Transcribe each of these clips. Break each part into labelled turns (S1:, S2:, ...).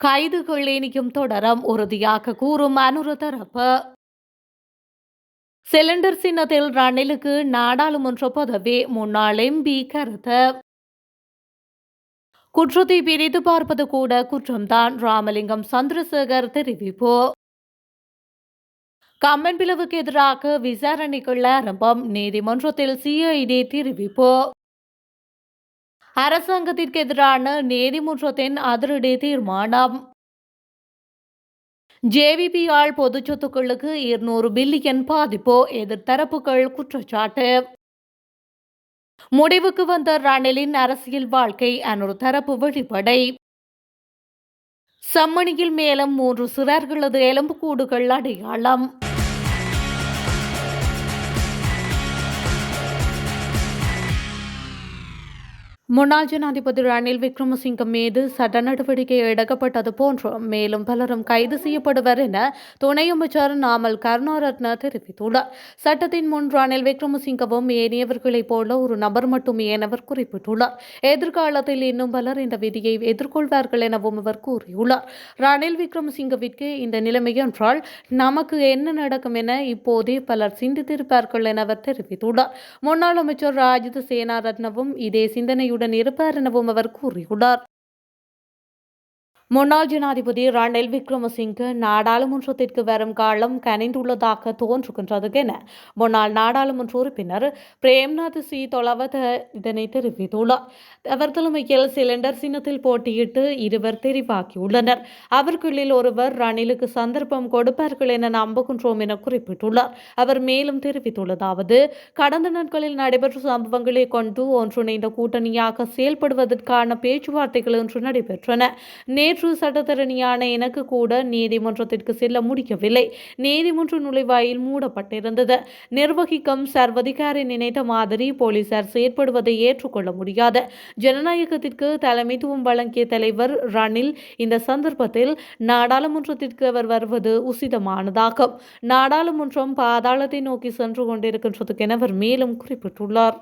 S1: கைதுகள் இனியும் தொடரும் உறுதியாக கூறும் அனுர தரப்பு. சிலிண்டர் சின்னத்தில் ரணிலுக்கு நாடாளுமன்ற பதவி முன்னாள் எம்பி கருத்து. குற்றத்தை பிரித்து பார்ப்பது கூட குற்றம்தான், ராமலிங்கம் சந்திரசேகர் தெரிவிப்பு. கம்மன் பிளவுக்கு எதிராக விசாரணைகள் ஆரம்பம், நீதிமன்றத்தில் சிஐடி தெரிவிப்பு. அரசாங்கத்திற்கு எதிரான நீதிமன்றத்தின் அதிரடி தீர்மானம். ஜேவிபியால் பொது சொத்துக்களுக்கு 200 பில்லியன் பாதிப்பு, எதிர்த்தரப்புகள் குற்றச்சாட்டு. முடிவுக்கு வந்த ரணிலின் அரசியல் வாழ்க்கை, அனொரு தரப்பு வெளிப்படை. சம்மணியில் மேலும் 3 சிறார்களது எலும்புக்கூடுகள் அடையாளம். முன்னாள் ஜனாதிபதி ரணில் விக்ரமசிங்க மீது சட்ட நடவடிக்கை எடுக்கப்பட்டது போன்று மேலும் பலரும் கைது செய்யப்படுவர் என துணை அமைச்சர் நாமல் கருணாரத்ன தெரிவித்துள்ளார். சட்டத்தின் முன் ரணில் விக்ரமசிங்கவும் ஏனையவர்களைப் போல ஒரு நபர் மட்டுமே என அவர் குறிப்பிட்டுள்ளார். எதிர்காலத்தில் இன்னும் பலர் இந்த விதியை எதிர்கொள்வார்கள் எனவும் அவர் கூறியுள்ளார். ரணில் விக்ரமசிங்கவிற்கு இந்த நிலைமை என்றால் நமக்கு என்ன நடக்கும் என இப்போதே பலர் சிந்தித்திருப்பார்கள் என அவர் தெரிவித்துள்ளார். முன்னாள் அமைச்சர் ராஜித சேனாரத்னவும் இதே சிந்தனையுடன் இருப்பார் எனவும் அவர் கூறியுள்ளார். முன்னாள் ஜனாதிபதி ரணில் விக்ரமசிங்க நாடாளுமன்றத்திற்கு வரும் காலம் கனிந்துள்ளதாக தோன்றுகின்றது என முன்னாள் நாடாளுமன்ற உறுப்பினர் பிரேம்நாத் சி தொலவத இதனை தெரிவித்துள்ளார். அவர் தலைமையில் சிலிண்டர் சின்னத்தில் போட்டியிட்டு இருவர் தெரிவாகியுள்ளனர். அவர்களில் ஒருவர் ரணிலுக்கு சந்தர்ப்பம் கொடுப்பார்கள் என நம்புகின்றோம் என குறிப்பிட்டுள்ளார். அவர் மேலும் தெரிவித்துள்ளதாவது, கடந்த நாட்களில் நடைபெற்ற சம்பவங்களை கொண்டு ஒன்றிணைந்த கூட்டணியாக செயல்படுவதற்கான பேச்சுவார்த்தைகள் இன்று நடைபெற்றன. நேற்று சட்டத்தரணியான எனக்கு கூட நீதிமன்றத்திற்கு செல்ல முடியவில்லை. நீதிமன்ற நுழைவாயில் மூடப்பட்டிருந்தது. நிர்வகிக்கும் சர்வதிகாரி நினைத்த மாதிரி போலீசார் செயற்படுவதை ஏற்றுக்கொள்ள முடியாது. ஜனநாயகத்திற்கு தலைமைத்துவம் வழங்கிய தலைவர் ரணில் இந்த சந்தர்ப்பத்தில் நாடாளுமன்றத்திற்கு அவர் வருவது உசிதமானதாகும். நாடாளுமன்றம் பாதாளத்தை நோக்கி சென்று கொண்டிருக்கின்றது என அவர் மேலும் குறிப்பிட்டுள்ளார்.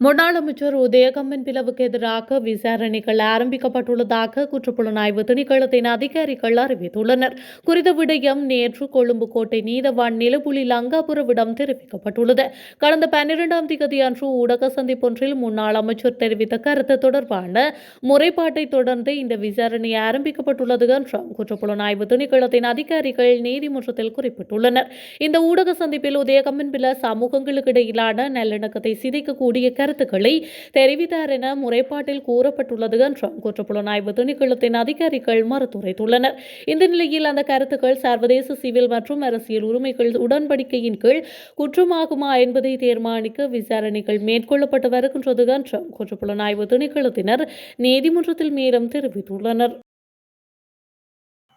S1: முன்னாள் அமைச்சர் உதயகம்மன் பிளவுக்கு எதிராக விசாரணைகள் ஆரம்பிக்கப்பட்டுள்ளதாக குற்றப்புலனாய்வு திணைக்களத்தின் அதிகாரிகள் அறிவித்துள்ளனர். குறித்த விடயம் நேற்று கொழும்பு கோட்டை நீதவான் நிலப்புலி லங்காபுரவிடம் தெரிவிக்கப்பட்டுள்ளது. கடந்த 12ஆம் தேதி அன்று ஊடக சந்திப்பொன்றில் முன்னாள் அமைச்சர் தெரிவித்த கருத்து தொடர்பான முறைப்பாட்டை தொடர்ந்து இந்த விசாரணை ஆரம்பிக்கப்பட்டுள்ளது என்றும் குற்றப்புலனாய்வு திணைக்களத்தின் அதிகாரிகள் நீதிமன்றத்தில் குறிப்பிட்டுள்ளனர். இந்த ஊடக சந்திப்பில் உதயகம்மன் பில சமூகங்களுக்கு இடையிலான நல்லிணக்கத்தை சிதைக்கக்கூடிய கருத்துக்களை தெரிவித்தார் என முறைப்பாட்டில் கூறப்பட்டுள்ளது என்றும் குற்றப்புலனாய்வு திணைக்களத்தின் அதிகாரிகள் மறுத்துரைத்துள்ளனர். இந்த நிலையில் அந்த கருத்துக்கள் சர்வதேச சிவில் மற்றும் அரசியல் உரிமைகள் உடன்படிக்கையின் கீழ் குற்றமாகுமா என்பதை தீர்மானிக்க விசாரணைகள் மேற்கொள்ளப்பட்டு வருகின்றது என்றும் குற்றப்புலனாய்வு திணைக்களத்தினர் நீதிமன்றத்தில் மேலும் தெரிவித்துள்ளனர்.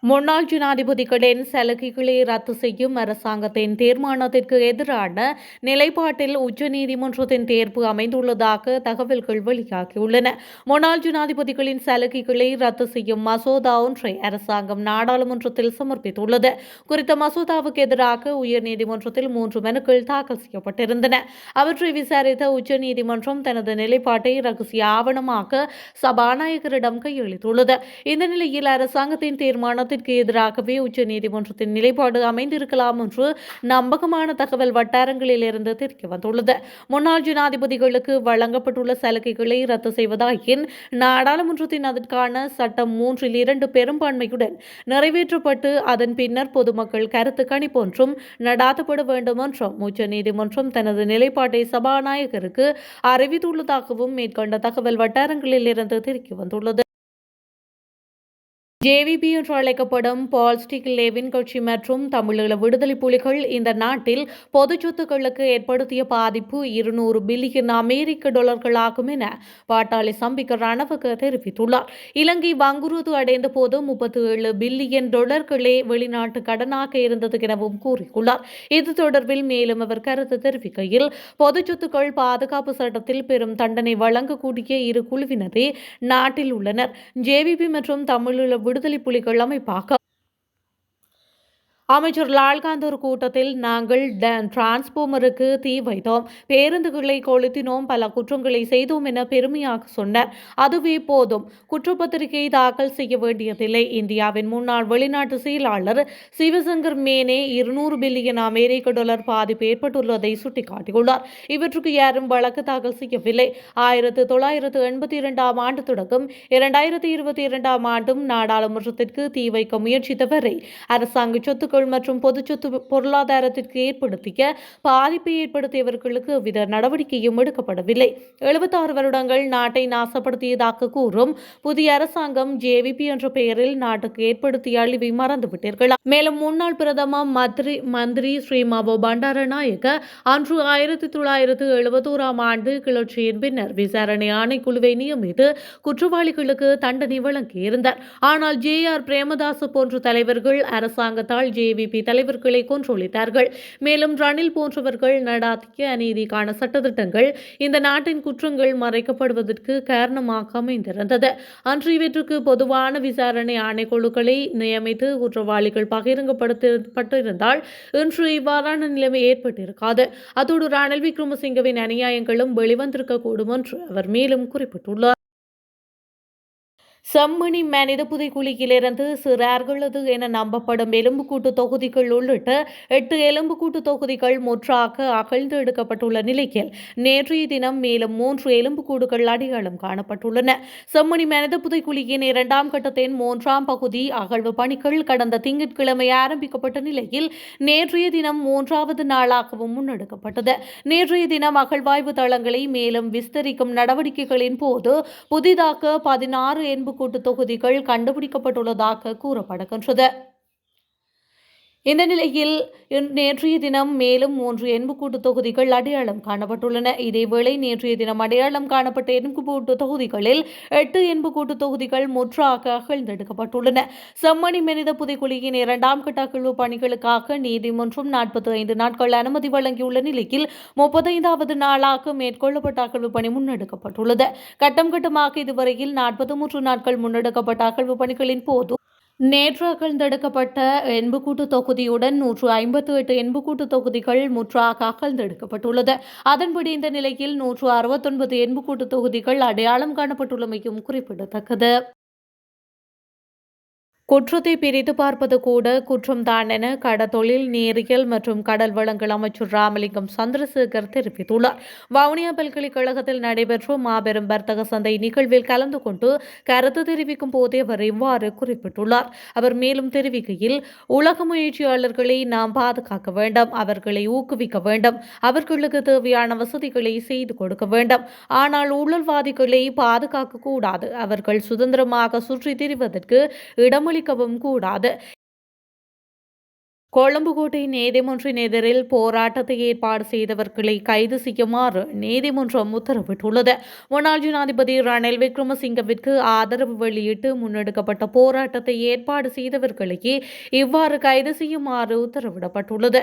S1: முன்னாள் ஜனாதிபதிகளின் சலுகைகளை ரத்து செய்யும் அரசாங்கத்தின் தீர்மானத்திற்கு எதிரான நிலைப்பாட்டில் உச்சநீதிமன்றத்தின் தீர்ப்பு அமைந்துள்ளதாக தகவல்கள் வெளியாகியுள்ளன. முன்னாள் ஜனாதிபதிகளின் சலுகைகளை ரத்து செய்யும் மசோதா ஒன்றை அரசாங்கம் நாடாளுமன்றத்தில் சமர்ப்பித்துள்ளது. குறித்த மசோதாவுக்கு எதிராக உயர்நீதிமன்றத்தில் 3 மனுக்கள் தாக்கல் செய்யப்பட்டிருந்தன. அவற்றை விசாரித்த உச்சநீதிமன்றம் தனது நிலைப்பாட்டை ரகசிய ஆவணமாக சபாநாயகரிடம் கையளித்துள்ளது. இந்த நிலையில் அரசாங்கத்தின் தீர்மானத்திற்கு எதிராகவே உச்சநீதிமன்றத்தின் நிலைப்பாடு அமைந்திருக்கலாம் என்று நம்பகமான தகவல் வட்டாரங்களிலிருந்து தெரிய வந்துள்ளது. முன்னாள் ஜனாதிபதிகளுக்கு வழங்கப்பட்டுள்ள சலுகைகளை ரத்து செய்வதாயின் நாடாளுமன்றத்தின் அதற்கான சட்டம் 3/2 பெரும்பான்மையுடன் நிறைவேற்றப்பட்டு அதன் பின்னர் பொதுமக்கள் கருத்து கணிப்பொன்றும் நடாத்தப்பட வேண்டும் என்றும் உச்சநீதிமன்றம் தனது நிலைப்பாட்டை சபாநாயகருக்கு அறிவித்துள்ளதாகவும் மேற்கண்ட தகவல் வட்டாரங்களிலிருந்து தெரிய வந்துள்ளது. ஜேவிபி என்று அழைக்கப்படும் பால்ஸ்டிக் லேவின் கட்சி மற்றும் தமிழீழ விடுதலை புலிகள் இந்த நாட்டில் பொது சொத்துக்களுக்கு ஏற்படுத்திய பாதிப்பு 200 பில்லியன் அமெரிக்க டாலர்களாகும் என பாட்டாளி சம்பிக்க ரணவக்க தெரிவித்துள்ளார். இலங்கை வங்குரோத்து அடைந்த போது 37 பில்லியன் டாலர்களே வெளிநாட்டு கடனாக இருந்தது எனவும் கூறியுள்ளார். இது தொடர்பில் மேலும் அவர் கருத்து தெரிவிக்கையில், பொது சொத்துக்கள் பாதுகாப்பு சட்டத்தில் பெரும் தண்டனை வழங்கக்கூடிய இரு குழுவினரே நாட்டில் உள்ளனர். ஜேவிபி மற்றும் தமிழீழ விடுதலை புலிகள் அமைப்பாக அமைச்சர் லால்காந்த் ஒரு கூட்டத்தில் நாங்கள் டிரான்ஸ்போமருக்கு தீ வைத்தோம், பேருந்துகளை கொளுத்தினோம், பல குற்றங்களை செய்தோம் என பெருமையாக சொன்னார். அதுவே போதும், குற்றப்பத்திரிகை தாக்கல் செய்ய வேண்டியதில்லை. இந்தியாவின் முன்னாள் வெளிநாட்டு செயலாளர் சிவசங்கர் மேனே 200 பில்லியன் அமெரிக்க டாலர் பாதிப்பு ஏற்பட்டுள்ளதை சுட்டிக்காட்டியுள்ளார். இவற்றுக்கு யாரும் வழக்கு தாக்கல் செய்யவில்லை. 1982ஆம் ஆண்டு தொடக்கம் 2022ஆம் ஆண்டும் நாடாளுமன்றத்திற்கு தீ வைக்க முயற்சித்தவரை அரசாங்க சொத்துக்கள் மற்றும் பொது சொத்து பொருளாதாரத்திற்கு ஏற்படுத்திய பாதிப்பை ஏற்படுத்தியவர்களுக்கு எவ்வித நடவடிக்கையும் எடுக்கப்படவில்லை. 76 வருடங்கள் நாட்டை நாசப்படுத்தியதாக கூறும் புதிய அரசாங்கம் ஜேவிபி என்ற பெயரில் நாட்டுக்கு ஏற்படுத்திய அழிவை மறந்துவிட்டீர்களா? மேலும் முன்னாள் பிரதம மந்திரி ஸ்ரீமாவோ பண்டாரநாயக்க அன்று 1971ஆம் ஆண்டு கிளர்ச்சியின் பின்னர் விசாரணை ஆணைக்குழுவை நியமித்து குற்றவாளிகளுக்கு தண்டனை வழங்கியிருந்தார். ஆனால் JR பிரேமதாச போன்ற தலைவர்கள் அரசாங்கத்தால் ஜேவிபி தலைவர்களை கொன்றொழித்தார்கள். மேலும் ரணில் போன்றவர்கள் நடாத்திய அநீதிக்கான சட்டத்திட்டங்கள் இந்த நாட்டின் குற்றங்கள் மறைக்கப்படுவதற்கு காரணமாக அமைந்திருந்தது. அன்று இவற்றுக்கு பொதுவான விசாரணை ஆணைக்குழுக்களை நியமித்து குற்றவாளிகள் பகிரங்கப்படுத்தப்பட்டிருந்தால் இன்று இவ்வாறான நிலைமை ஏற்பட்டிருக்காது. அதோடு ரணில் விக்ரமசிங்கவின் அநியாயங்களும் வெளிவந்திருக்கக்கூடும் என்று அவர் மேலும் குறிப்பிட்டுள்ளார். செம்மணி மனித புதைக்குழியிலிருந்து சிறார்களது என நம்பப்படும் எலும்புக்கூட்டு தொகுதிகள் உள்ளிட்ட 8 எலும்புக்கூட்டு தொகுதிகள் முற்றாக அகழ்ந்து எடுக்கப்பட்டுள்ள நிலையில் நேற்றைய தினம் மேலும் 3 எலும்புக்கூடுகள் அடையாளம் காணப்பட்டுள்ளன. செம்மணி மனித புதைக்குழியின் 2ஆம் கட்டத்தின் 3ஆம் பகுதி அகழ்வு பணிகள் கடந்த திங்கட்கிழமை ஆரம்பிக்கப்பட்ட நிலையில் நேற்றைய தினம் 3வது நாளாகவும் முன்னெடுக்கப்பட்டது. நேற்றைய தினம் அகழ்வாய்வு தளங்களை மேலும் விஸ்தரிக்கும் நடவடிக்கைகளின் போது புதிதாக 16 கூட்டு தொகுதிகள் கண்டுபிடிக்கப்பட்டுள்ளதாக கூறப்படுகின்றது. இந்த நிலையில் நேற்றைய தினம் மேலும் 3 எலும்புக்கூட்டு தொகுதிகள் அடையாளம் காணப்பட்டுள்ளன. இதேவேளை நேற்றைய தினம் அடையாளம் காணப்பட்ட எலும்புக்கூட்டு தொகுதிகளில் 8 எலும்புக்கூட்டு தொகுதிகள் முற்றாக அகழ்ந்தெடுக்கப்பட்டுள்ளன. செம்மணி மனித புதைக்குழியின் 2ஆம் கட்ட அகழ்வு பணிகளுக்காக நீதிமன்றம் 45 நாட்கள் அனுமதி வழங்கியுள்ள நிலையில் 35வது நாளாக மேற்கொள்ளப்பட்ட அகழ்வு பணி முன்னெடுக்கப்பட்டுள்ளது. கட்டம் கட்டமாக இதுவரையில் 43 நாட்கள் முன்னெடுக்கப்பட்ட அகழ்வு பணிகளின் போது நேற்று அகழ்ந்தெடுக்கப்பட்ட எலும்புக்கூட்டு தொகுதியுடன் 158 எலும்புக்கூட்டு தொகுதிகள் முற்றாக அகழ்ந்தெடுக்கப்பட்டுள்ளது. அதன்படி இந்த நிலையில் 169 எலும்புக்கூட்டு தொகுதிகள் அடையாளம் காணப்பட்டுள்ளமையும் குறிப்பிடத்தக்கது. குற்றத்தை பிரித்து பார்ப்பது கூட குற்றம்தான் என கடத்தொழில், நீரியல் மற்றும் கடல் வளங்கள் அமைச்சர் ராமலிங்கம் சந்திரசேகர் தெரிவித்துள்ளார். வவுனியா பல்கலைக்கழகத்தில் நடைபெற்ற மாபெரும் வர்த்தக சந்தை நிகழ்வில் கலந்து கொண்டு கருத்து தெரிவிக்கும் போதே அவர் இவ்வாறு குறிப்பிட்டுள்ளார். அவர் மேலும் தெரிவிக்கையில், உலக முயற்சியாளர்களை நாம் பாதுகாக்க வேண்டும், அவர்களை ஊக்குவிக்க வேண்டும், அவர்களுக்கு தேவையான வசதிகளை செய்து கொடுக்க வேண்டும். ஆனால் ஊழல்வாதிகளை பாதுகாக்க கூடாது, அவர்கள் சுதந்திரமாக சுற்றி திரிவதற்கு இடமளி கூடாது. கொழும்பு கோட்டை நீதிமன்றின் எதிரில் போராட்டத்தை ஏற்பாடு செய்தவர்களை கைது செய்யுமாறு நீதிமன்றம் உத்தரவிட்டுள்ளது. முன்னாள் ஜனாதிபதி ரணில் விக்ரமசிங்கவிற்கு ஆதரவு வெளியிட்டு முன்னெடுக்கப்பட்ட போராட்டத்தை ஏற்பாடு செய்தவர்களையே இவ்வாறு கைது செய்யுமாறு உத்தரவிடப்பட்டுள்ளது.